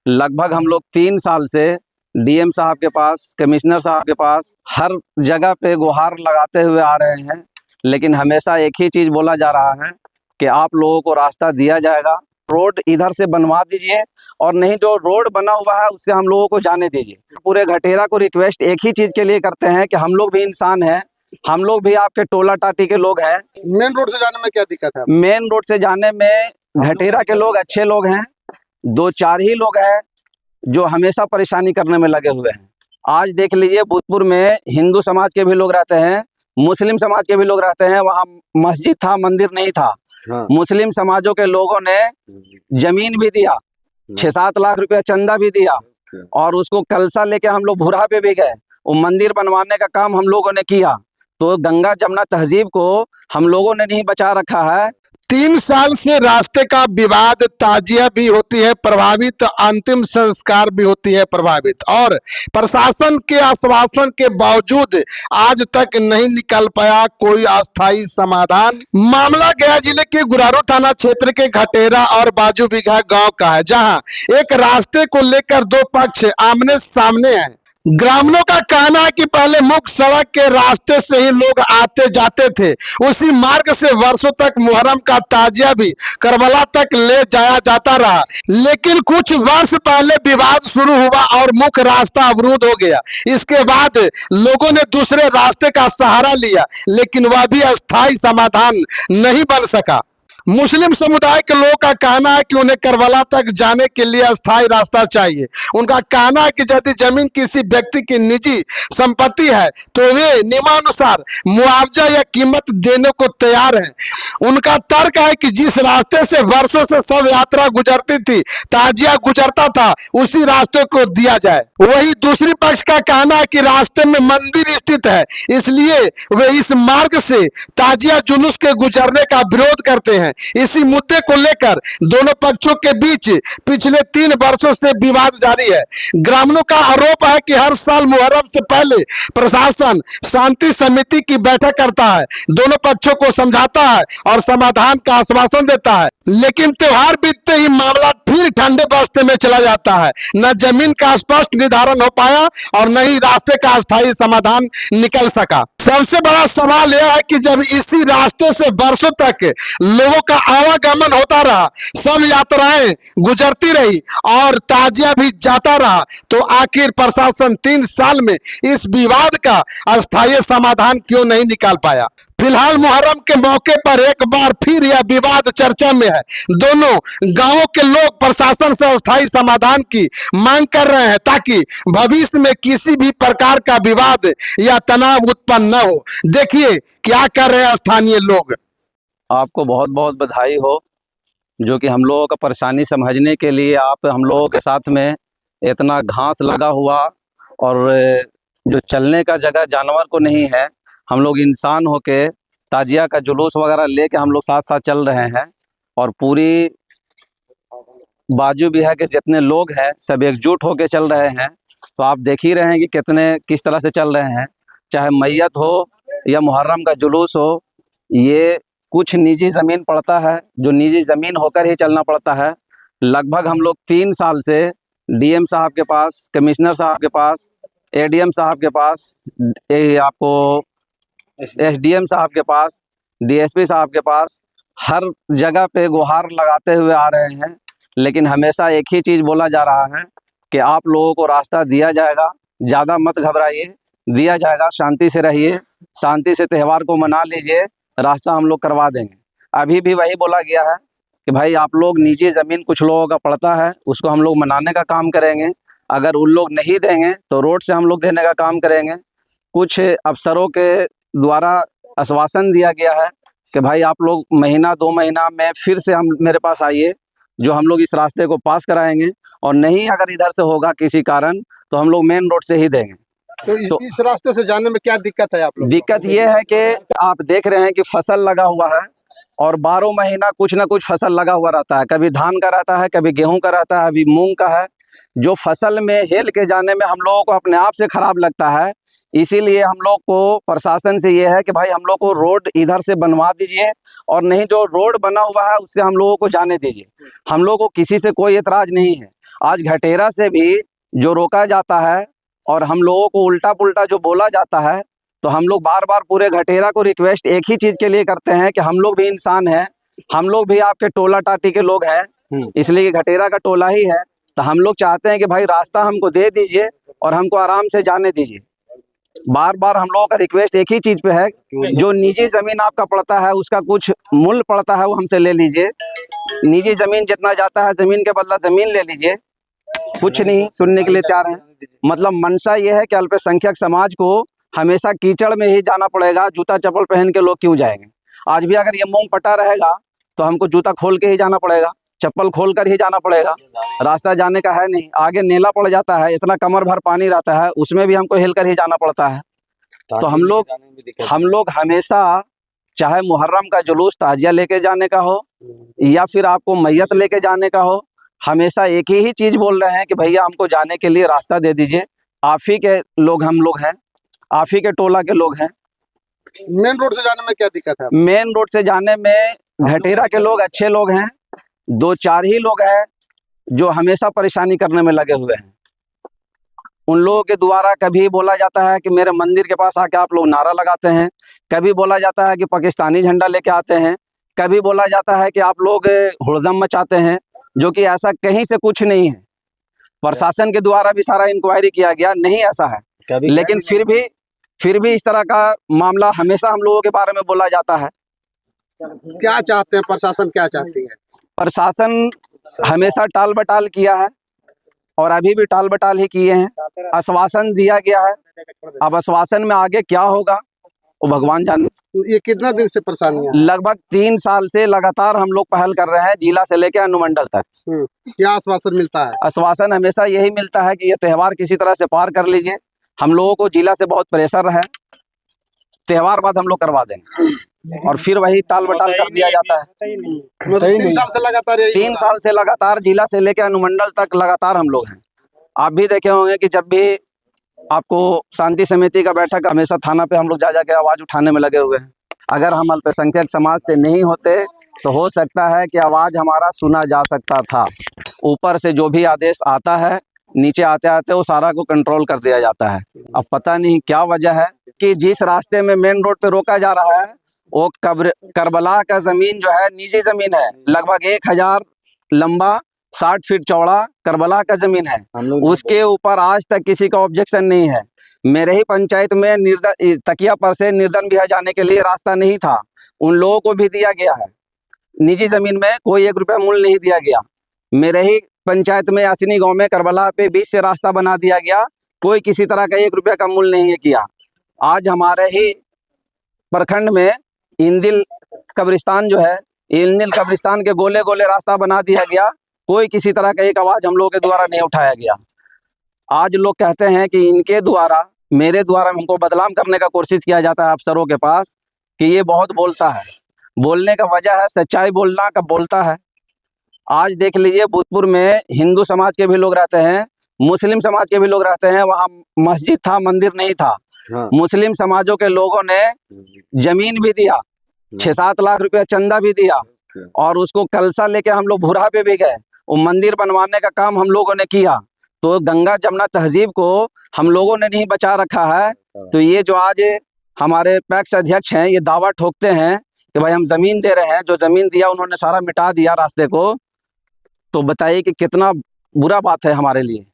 लगभग हम लोग 3 साल से डीएम साहब के पास, कमिश्नर साहब के पास हर जगह पे गुहार लगाते हुए आ रहे हैं, लेकिन हमेशा एक ही चीज़ बोला जा रहा है कि आप लोगों को रास्ता दिया जाएगा, रोड इधर से बनवा दीजिए और नहीं जो रोड बना हुआ है उससे हम लोगों को जाने दीजिए। पूरे घटेरा को रिक्वेस्ट एक ही चीज़ के लिए करते हैं कि हम लोग भी इंसान हैं, हम लोग भी आपके टोला टाटी के लोग हैं। मेन रोड से जाने में क्या दिक्कत है? मेन रोड से जाने में घटेरा के लोग अच्छे लोग हैं, 2-4 ही लोग हैं जो हमेशा परेशानी करने में लगे हुए हैं। आज देख लीजिए, भूतपुर में हिंदू समाज के भी लोग रहते हैं, मुस्लिम समाज के भी लोग रहते हैं। वहाँ मस्जिद था, मंदिर नहीं था। हाँ। मुस्लिम समाजों के लोगों ने जमीन भी दिया, 6-7 लाख रुपया चंदा भी दिया और उसको कलसा लेके हम लोग भूरा पे भी गए। वो मंदिर बनवाने का काम हम लोगों ने किया। तो गंगा जमुना तहजीब को हम लोगों ने नहीं बचा रखा है। 3 साल से रास्ते का विवाद, ताजिया भी होती है प्रभावित, अंतिम संस्कार भी होती है प्रभावित, और प्रशासन के आश्वासन के बावजूद आज तक नहीं निकल पाया कोई अस्थायी समाधान। मामला गया जिले के गुरारू थाना क्षेत्र के घटेरा और बाजू बिघा गांव का है, जहां एक रास्ते को लेकर 2 पक्ष आमने सामने हैं। ग्रामीणों का कहना है कि पहले मुख्य सड़क के रास्ते से ही लोग आते जाते थे, उसी मार्ग से वर्षों तक मुहर्रम का ताजिया भी करबला तक ले जाया जाता रहा, लेकिन कुछ वर्ष पहले विवाद शुरू हुआ और मुख्य रास्ता अवरुद्ध हो गया। इसके बाद लोगों ने दूसरे रास्ते का सहारा लिया, लेकिन वह भी अस्थायी समाधान नहीं बन सका। मुस्लिम समुदाय के लोगों का कहना है कि उन्हें करबला तक जाने के लिए अस्थायी रास्ता चाहिए। उनका कहना है कि यदि जमीन किसी व्यक्ति की निजी संपत्ति है तो वे नियमानुसार मुआवजा या कीमत देने को तैयार हैं। उनका तर्क है कि जिस रास्ते से वर्षों से सब यात्रा गुजरती थी, ताजिया गुजरता था, उसी रास्ते को दिया जाए। वही दूसरी पक्ष का कहना है कि रास्ते में मंदिर स्थित है, इसलिए वे इस मार्ग से ताजिया जुलूस के गुजरने का विरोध करते हैं। इसी मुद्दे को लेकर दोनों पक्षों के बीच पिछले 3 वर्षों से विवाद जारी है। ग्रामीणों का आरोप है कि हर साल मुहर्रम से पहले प्रशासन शांति समिति की बैठक करता है, दोनों पक्षों को समझाता है और समाधान का आश्वासन देता है, लेकिन त्योहार बीतते ही मामला फिर ठंडे बस्ते में चला जाता है। न जमीन का स्पष्ट निर्धारण हो पाया और न ही रास्ते का अस्थायी समाधान निकल सका। सबसे बड़ा सवाल यह है कि जब इसी रास्ते से वर्षों तक लोगों का आवागमन होता रहा, सब यात्राएं गुजरती रही और ताजिया भी जाता रहा, तो आखिर प्रशासन 3 साल में इस विवाद का अस्थायी समाधान क्यों नहीं निकाल पाया? फिलहाल मुहर्रम के मौके पर एक बार फिर यह विवाद चर्चा में है। दोनों गांवों के लोग प्रशासन से अस्थायी समाधान की मांग कर रहे हैं ताकि भविष्य में किसी भी प्रकार का विवाद या तनाव उत्पन्न न हो। देखिए क्या कर रहे हैं स्थानीय लोग। आपको बहुत बहुत बधाई हो जो कि हम लोगों का परेशानी समझने के लिए आप हम लोगों के साथ में इतना घास लगा हुआ और जो चलने का जगह जानवर को नहीं है, हम लोग इंसान होके ताजिया का जुलूस वगैरह लेके हम लोग साथ साथ चल रहे हैं और पूरी बाजू बिहार के जितने लोग हैं सब एकजुट होके चल रहे हैं। तो आप देख ही रहे हैं कि किस तरह से चल रहे हैं, चाहे मैयत हो या मुहर्रम का जुलूस हो। ये कुछ निजी ज़मीन पड़ता है, जो निजी ज़मीन होकर ही चलना पड़ता है। लगभग हम लोग 3 साल से डीएम साहब के पास, कमिश्नर साहब के पास, एडीएम साहब के पास, आपको एसडीएम साहब के पास, डीएसपी साहब के पास हर जगह पे गुहार लगाते हुए आ रहे हैं, लेकिन हमेशा एक ही चीज़ बोला जा रहा है कि आप लोगों को रास्ता दिया जाएगा, ज़्यादा मत घबराइए, दिया जाएगा, शांति से रहिए, शांति से त्यौहार को मना लीजिए, रास्ता हम लोग करवा देंगे। अभी भी वही बोला गया है कि भाई आप लोग निजी ज़मीन कुछ लोगों का पड़ता है, उसको हम लोग मनाने का काम करेंगे। अगर उन लोग नहीं देंगे तो रोड से हम लोग देने का काम करेंगे। कुछ अफसरों के द्वारा आश्वासन दिया गया है कि भाई आप लोग महीना 2 महीना में फिर से मेरे पास आइए, जो हम लोग इस रास्ते को पास कराएंगे, और नहीं अगर इधर से होगा किसी कारण तो हम लोग मेन रोड से ही देंगे। तो इस रास्ते से जाने में क्या दिक्कत है आप लोग? दिक्कत ये है कि आप देख रहे हैं कि फसल लगा हुआ है और 12 महीना कुछ ना कुछ फसल लगा हुआ रहता है। कभी धान का रहता है, कभी गेहूं का रहता है, अभी मूंग का है। जो फसल में हेल के जाने में हम लोगों को अपने आप से खराब लगता है। इसीलिए हम लोग को प्रशासन से ये है कि भाई हम लोग को रोड इधर से बनवा दीजिए और नहीं जो रोड बना हुआ है उससे हम लोगों को जाने दीजिए। हम लोगों को किसी से कोई एतराज़ नहीं है। आज घटेरा से भी जो रोका जाता है और हम लोगों को उल्टा पुल्टा जो बोला जाता है, तो हम लोग बार बार पूरे घटेरा को रिक्वेस्ट एक ही चीज़ के लिए करते हैं कि हम लोग भी इंसान हैं, हम लोग भी आपके टोला टाटी के लोग हैं, इसलिए घटेरा का टोला ही है। तो हम लोग चाहते हैं कि भाई रास्ता हमको दे दीजिए और हमको आराम से जाने दीजिए। बार बार हम लोगों का रिक्वेस्ट एक ही चीज़ पे है, जो निजी ज़मीन आपका पड़ता है उसका कुछ मूल्य पड़ता है वो हमसे ले लीजिए। निजी ज़मीन जितना जाता है ज़मीन के बदला ज़मीन ले लीजिए। कुछ नहीं सुनने के लिए तैयार है। मतलब मंशा ये है कि अल्पसंख्यक समाज को हमेशा कीचड़ में ही जाना पड़ेगा। जूता चप्पल पहन के लोग क्यों जाएंगे? आज भी अगर ये मूंग पटा रहेगा तो हमको जूता खोल के ही जाना पड़ेगा, चप्पल खोल कर ही जाना पड़ेगा। रास्ता जाने का है नहीं, आगे नेला पड़ जाता है, इतना कमर भर पानी रहता है, उसमें भी हमको हिल कर ही जाना पड़ता है। तो हम लोग हमेशा, चाहे मुहर्रम का जुलूस ताजिया लेके जाने का हो या फिर आपको मैयत लेके जाने का हो, हमेशा एक ही चीज़ बोल रहे हैं कि भैया हमको जाने के लिए रास्ता दे दीजिए। आप ही के लोग हम लोग हैं, आप ही के टोला के लोग हैं। मेन रोड से जाने में क्या दिक्कत है? मेन रोड से जाने में घटेरा के लोग अच्छे लोग हैं, 2-4 ही लोग हैं जो हमेशा परेशानी करने में लगे हुए हैं। उन लोगों के द्वारा कभी बोला जाता है कि मेरे मंदिर के पास आके आप लोग नारा लगाते हैं, कभी बोला जाता है कि पाकिस्तानी झंडा लेके आते हैं, कभी बोला जाता है कि आप लोग हुड़दम मचाते हैं, जो कि ऐसा कहीं से कुछ नहीं है। प्रशासन के द्वारा भी सारा इंक्वायरी किया गया, नहीं ऐसा है। लेकिन फिर भी इस तरह का मामला हमेशा हम लोगों के बारे में बोला जाता है। क्या चाहते हैं प्रशासन, क्या चाहती है? प्रशासन हमेशा टाल बटाल किया है और अभी भी टाल बटाल ही किए हैं। आश्वासन दिया गया है, अब आश्वासन में आगे क्या होगा वो भगवान जाने। ये कितना दिन से परेशानी है? लगभग 3 साल से लगातार हम लोग पहल कर रहे हैं, जिला से लेकर अनुमंडल तक। क्या आश्वासन मिलता है? आश्वासन हमेशा यही मिलता है कि ये त्यौहार किसी तरह से पार कर लीजिए। हम लोगों को जिला से बहुत प्रेशर है, त्यौहार बाद हम लोग करवा देंगे, और फिर वही टाल बटाल कर दिया जाता है। 3 साल से लगातार 3 साल से लगातार जिला से लेकर अनुमंडल तक लगातार हम लोग हैं। आप भी देखे होंगे कि जब भी आपको शांति समिति का बैठक, हमेशा थाना पे हम लोग जा जाके आवाज़ उठाने में लगे हुए हैं। अगर हम अल्पसंख्यक समाज से नहीं होते तो हो सकता है कि आवाज़ हमारा सुना जा सकता था। ऊपर से जो भी आदेश आता है, नीचे आते आते वो सारा को कंट्रोल कर दिया जाता है। अब पता नहीं क्या वजह है कि जिस रास्ते में मेन रोड पे रोका जा रहा है वो करबला का ज़मीन जो है निजी ज़मीन है, लगभग 1000 लंबा 60 फीट चौड़ा करबला का ज़मीन है। उसके ऊपर आज तक किसी का ऑब्जेक्शन नहीं है। मेरे ही पंचायत में तकिया पर से निर्धन बिहार जाने के लिए रास्ता नहीं था, उन लोगों को भी दिया गया है। निजी ज़मीन में कोई 1 रुपया मूल्य नहीं दिया गया। मेरे ही पंचायत में यासिनी गांव में करबला पे बीच से रास्ता बना दिया गया, कोई किसी तरह का 1 रुपया का मूल्य नहीं किया। आज हमारे ही प्रखंड में इंदिल कब्रिस्तान जो है, इंदिल कब्रिस्तान के गोले गोले रास्ता बना दिया गया, कोई किसी तरह का एक आवाज़ हम लोगों के द्वारा नहीं उठाया गया। आज लोग कहते हैं कि इनके द्वारा, मेरे द्वारा हमको बदनाम करने का कोशिश किया जाता है अफसरों के पास कि ये बहुत बोलता है। बोलने का वजह है सच्चाई बोलना का बोलता है। आज देख लीजिए भूतपुर में हिंदू समाज के भी लोग रहते हैं, मुस्लिम समाज के भी लोग रहते हैं, वहाँ मस्जिद था, मंदिर नहीं था। मुस्लिम समाजों के लोगों ने जमीन भी दिया, 6-7 लाख रुपया चंदा भी दिया, और उसको कलसा लेके हम लोग भूरा पे भी गए, वो मंदिर बनवाने का काम हम लोगों ने किया। तो गंगा जमुना तहजीब को हम लोगों ने नहीं बचा रखा है। तो ये जो आज हमारे पैक्स अध्यक्ष हैं, ये दावा ठोकते हैं कि भाई हम ज़मीन दे रहे हैं, जो ज़मीन दिया उन्होंने सारा मिटा दिया रास्ते को। तो बताइए कि कितना बुरा बात है हमारे लिए।